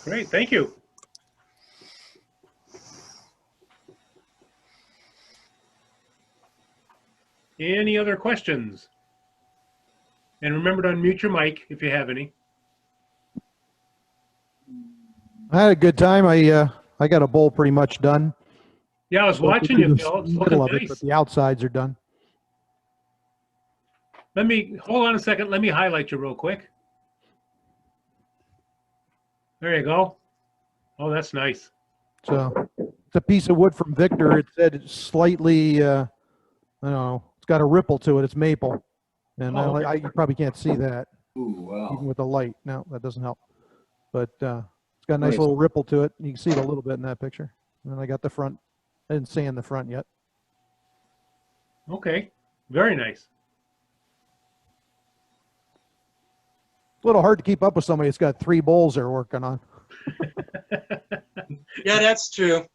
Great, thank you. Any other questions? And remember to unmute your mic if you have any. I had a good time. I got a bowl pretty much done. Yeah, I was watching you, Phil. It's looking Middle of it, nice. but the outsides are done. Let me, hold on a second. Let me highlight you real quick. There you go. Oh, that's nice. So it's a piece of wood from Victor. It said it's slightly, I don't know, it's got a ripple to it. It's maple. And Oh, okay. you probably can't see that Ooh, wow. even with the light. No, that doesn't help. But it's got a nice Nice. little ripple to it. You can see it a little bit in that picture. And I got the front. I didn't sand the front yet. Okay, very nice. It's a little hard to keep up with somebody that's got 3 bowls they're working on. Yeah, that's true.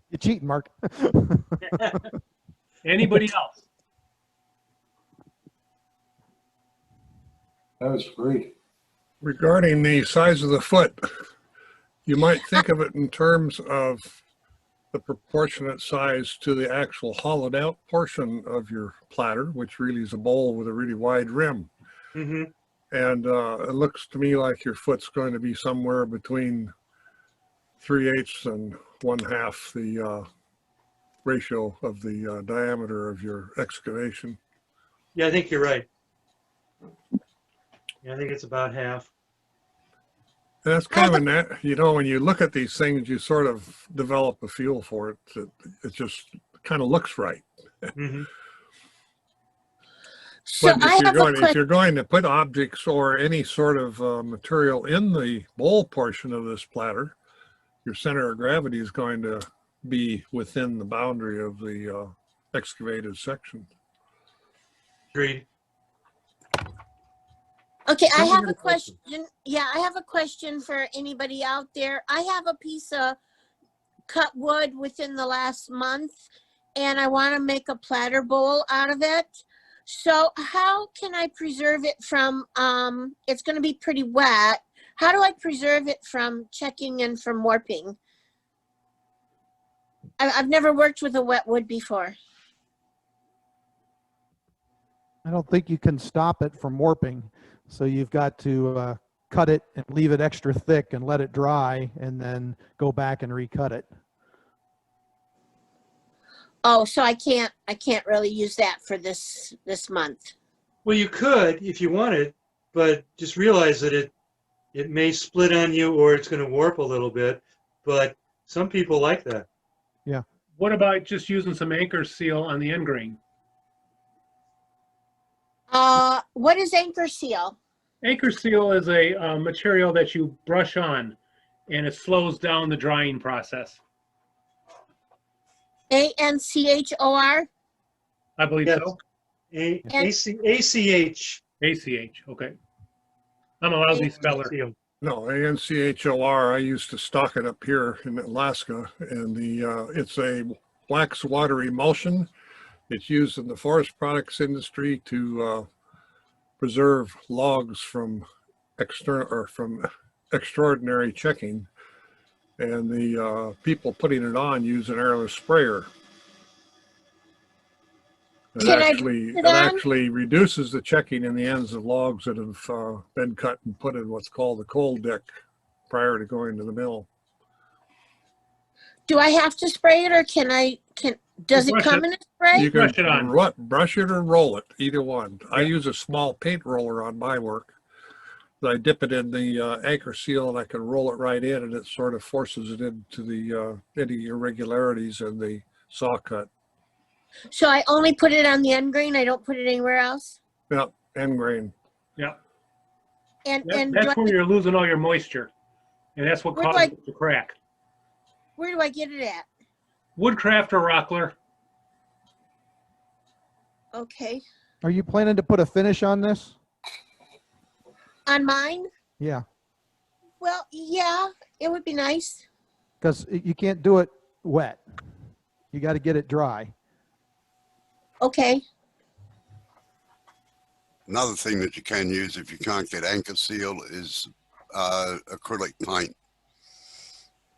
You're cheating, Mark. Anybody else? That was great. Regarding the size of the foot, you might think of it in terms of the proportionate size to the actual hollowed out portion of your platter, which really is a bowl with a really wide rim. Mm-hmm. And it looks to me like your foot's going to be somewhere between 3/8 and 1/2 the ratio of the diameter of your excavation. Yeah, I think you're right. Yeah, I think it's about half. And that's kind of a, you know, when you look at these things, you sort of develop a feel for it. It just kind of looks right. Mm-hmm. So But I have a if you're going to put objects or any sort of material in the bowl portion of this platter, your center of gravity is going to be within the boundary of the excavated section. Agreed. Okay, I Somebody have had a a question. question. Yeah, I have a question for anybody out there. I have a piece of cut wood within the last month, and I want to make a platter bowl out of it. So how can I preserve it from, it's going to be pretty wet. How do I preserve it from checking and from warping? I've never worked with a wet wood before. I don't think you can stop it from warping. So you've got to cut it and leave it extra thick and let it dry and then go back and recut it. Oh, so I can't really use that for this month. Well, you could if you wanted, but just realize that it may split on you or it's going to warp a little bit. But some people like that. Yeah. What about just using some anchor seal on the end grain? What is anchor seal? Anchor seal is a material that you brush on, and it slows down the drying process. ANCHOR? I believe Yes. so. ACH. ACH, okay. I'm a lousy speller. No, ANCHOR. I used to stock it up here in Alaska, and it's a wax water emulsion. It's used in the forest products industry to preserve logs from extraordinary checking, and the people putting it on use an airless sprayer. It actually reduces the checking in the ends of logs that have been cut and put in what's called the cold deck prior to going to the mill. Do I have to spray it, or does it come in a spray? You can Brush it on. brush it or roll it, either one. I use a small paint roller on my work. I dip it in the anchor seal and I can roll it right in, and it sort of forces it into the any irregularities in the saw cut. So I only put it on the end grain. I don't put it anywhere else. Yeah, end grain. Yeah. And That's where you're losing all your moisture, and that's what causes it to crack. Where do I get it at? Woodcraft or Rockler. Okay. Are you planning to put a finish on this? On mine? Yeah. Well, yeah, it would be nice. Because you can't do it wet. You got to get it dry. Okay. Another thing that you can use if you can't get anchor seal is acrylic paint.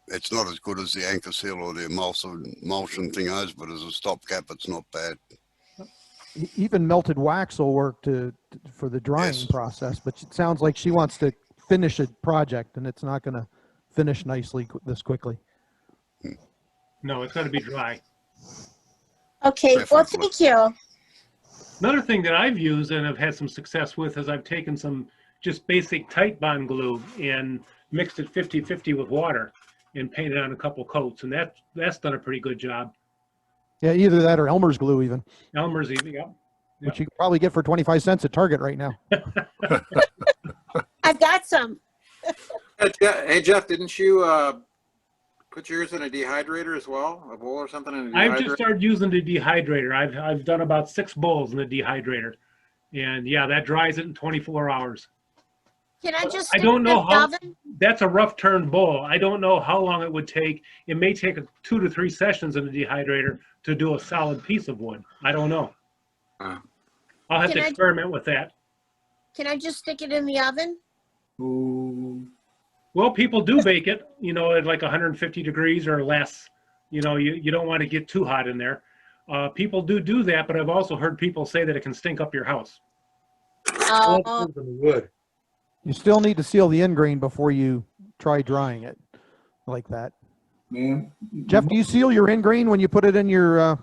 It's not as good as the anchor seal or the emulsion thing is, but as a stopgap, it's not bad. Even melted wax will work for the drying Yes. process, but it sounds like she wants to finish a project and it's not going to finish nicely this quickly. No, it's got to be dry. Okay, well, thank you. Another thing that I've used and have had some success with is I've taken some just basic tight bond glue and mixed it 50-50 with water and painted on a couple coats, and that's done a pretty good job. Yeah, either that or Elmer's glue even, Elmer's even, yeah. which you can probably get for 25 cents at Target right now. I've got some. Hey, Jeff, didn't you put yours in a dehydrator as well? A bowl or something in a dehydrator? I've just started using the dehydrator. I've done about 6 bowls in the dehydrator, and yeah, that dries it in 24 hours. Can I just I stick don't it know in the how. oven? That's a rough turn bowl. I don't know how long it would take. It may take 2 to 3 sessions in the dehydrator to do a solid piece of wood. I don't know. I'll have Can to I- experiment with that. Can I just stick it in the oven? Ooh, Well, people do bake it, at like 150 degrees or less. You don't want to get too hot in there. People do that, but I've also heard people say that it can stink up your house. All Oh, depends on the wood. You still need to seal the end grain before you try drying it like that. man. Jeff, do you seal your end grain when you put it in your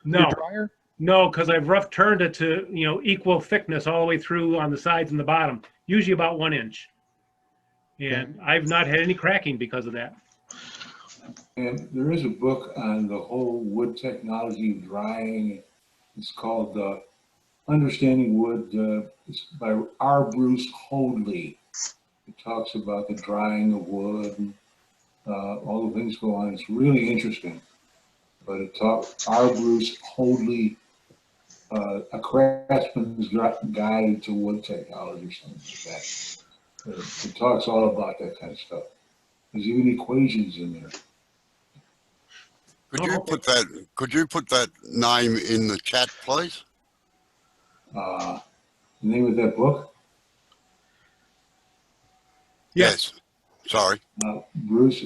No, dryer? no, because I've rough turned it to equal thickness all the way through on the sides and the bottom, usually about 1 inch. And I've not had any cracking because of that. And there is a book on the whole wood technology of drying. It's called Understanding Wood. It's by R. Bruce Hoadley. It talks about the drying of wood and all the things go on. It's really interesting. But it talks R. Bruce Hoadley, A Craftsman's Guide to Wood Technology or something like that. It talks all about that kind of stuff. There's even equations in there. Could you put that name in the chat, please? The name of that book? Yes. Sorry. Bruce,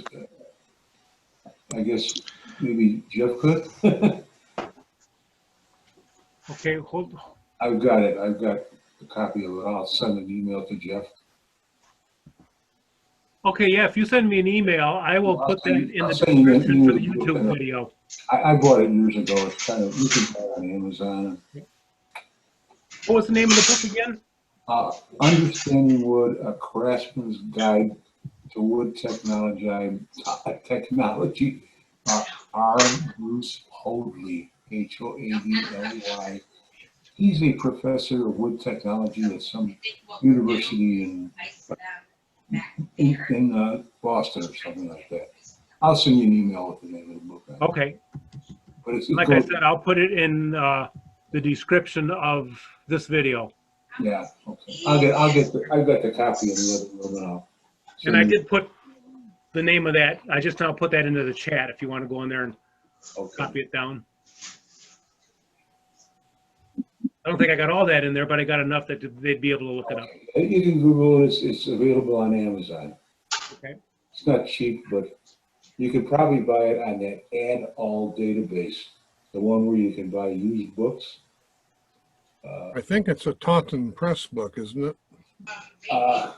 I guess maybe Jeff could. Okay, hold. I've got it. I've got a copy of it. I'll send an email to Jeff. Okay, yeah, if you send me an email, I will I'll put that send- in I'll the send you an description for the email. YouTube video. I bought it years ago. It's kind of, you can buy it on Amazon. What was the name of the book again? Understanding Wood, A Craftsman's Guide to Wood Technology. R. Bruce Hoadley, Hoadley. He's a professor of wood technology at some university in Boston or something like that. I'll send you an email with the name of the book. Okay. But it's Like I said, I'll put it in the description of this video. Yeah, okay. I've got the copy in the other room now. And I did put the name of that. I just now put that into the chat if you want to go in there and copy it down. I don't think I got all that in there, but I got enough that they'd be able to look it up. You can Google it. It's available on Amazon. Okay. It's not cheap, but you could probably buy it on that Add All database, the one where you can buy used books. I think it's a Taunton Press book, isn't it? I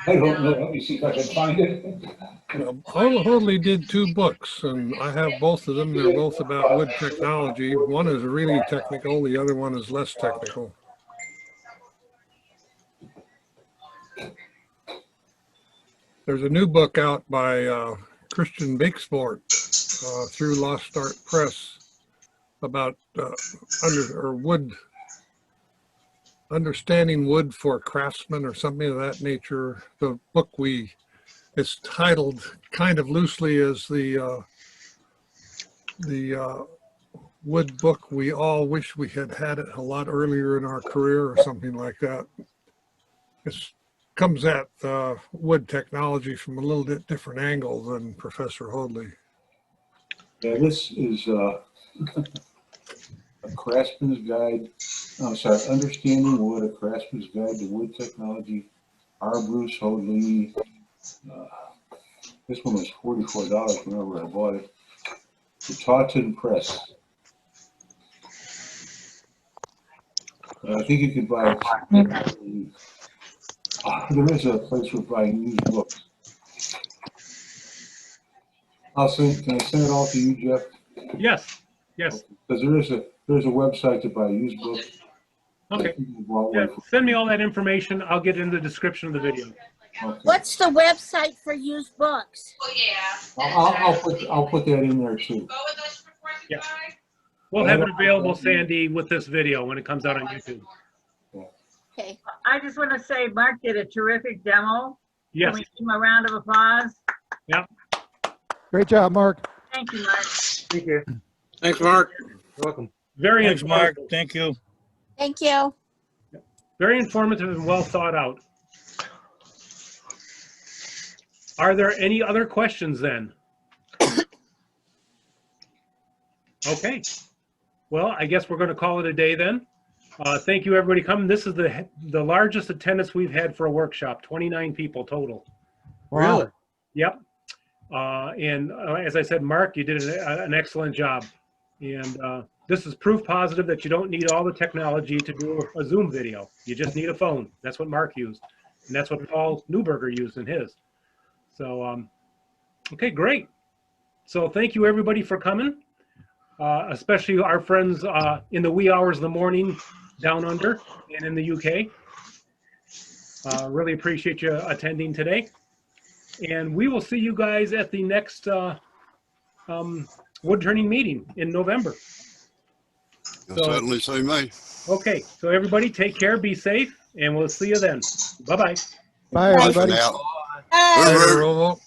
don't know. Let me see if I can find it. Hoadley did 2 books, and I have both of them. They're both about wood technology. One is really technical, the other one is less technical. There's a new book out by Christian Bakesport through Lost Art Press about Understanding Wood for Craftsmen or something of that nature. The book it's titled kind of loosely as the wood book we all wish we had it a lot earlier in our career or something like that. It comes at wood technology from a little bit different angle than Professor Hoadley. Yeah, this is A Craftsman's Guide, I'm sorry, Understanding Wood, A Craftsman's Guide to Wood Technology, R. Bruce Hoadley. This one was $44 whenever I bought it. The Taunton Press. I think you could buy it. There is a place for buying used books. Can I send it all to you, Jeff? Yes, yes. Because there's a website to buy used books. Okay. Yeah, send me all that information. I'll get it in the description of the video. Okay. What's the website for used books? I'll put that in there too. Yeah. We'll have it available, Sandy, with this video when it comes out on YouTube. Okay. I just want to say Mark did a terrific demo. Yes. Can we give him a round of applause? Yep. Great job, Mark. Thank you, Mark. Thank you. Thanks, Mark. You're welcome. Very Thanks, Mark. informative. Thank you. Thank you. Very informative and well thought out. Are there any other questions then? Okay. Well, I guess we're going to call it a day then. Thank you, everybody coming. This is the largest attendance we've had for a workshop, 29 people total. Wow. Really? Yep. And as I said, Mark, you did an excellent job. And this is proof positive that you don't need all the technology to do a Zoom video. You just need a phone. That's what Mark used. And that's what Paul Newberger used in his. So, okay, great. So thank you, everybody, for coming. Especially our friends in the wee hours of the morning down under and in the UK. Really appreciate you attending today. And we will see you guys at the next wood turning meeting in November. You'll certainly see me. Okay, so everybody take care, be safe, and we'll see you then. Bye-bye. Bye, Bye for everybody. now. Bye. Later, Romo.